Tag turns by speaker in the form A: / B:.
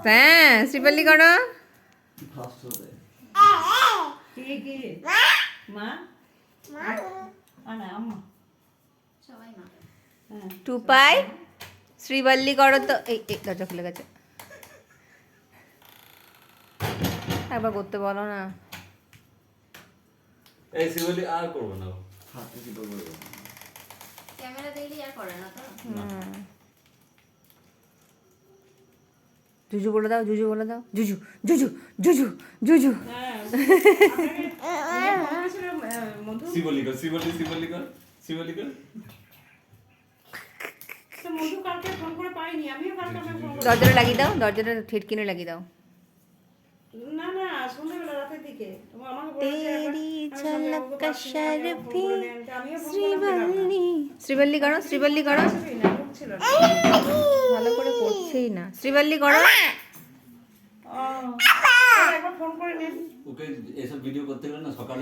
A: হ্যাঁ শ্রীবল্লী করো। টুপাই শ্রীবল্লী করো তো। এই দরজা খুলে গেছে, একবার করতে বলো না।
B: এই শ্রীবল্লী আর করবো না,
C: ক্যামেরা দেখলেই আর করে না তো।
A: জুজু বলে দাও, জুজু বলে দাও, জুজু জুজু জুজু জুজু।
B: শ্রীবল্লী কর, শ্রীবল্লী শ্রীবল্লী কর, শ্রীবল্লী কর।
A: দরজাটা লাগিয়ে দাও, দরজাটা ঠেটকিনে লাগিয়ে দাও। তেরি ঝলক কা শরফি শ্রীবল্লী। শ্রীবল্লী করো, শ্রীবল্লী করো। ভালো করে করছেই না। শ্রীবল্লী করো।
B: ওকে এসব ভিডিও করতে গেলে না সকালে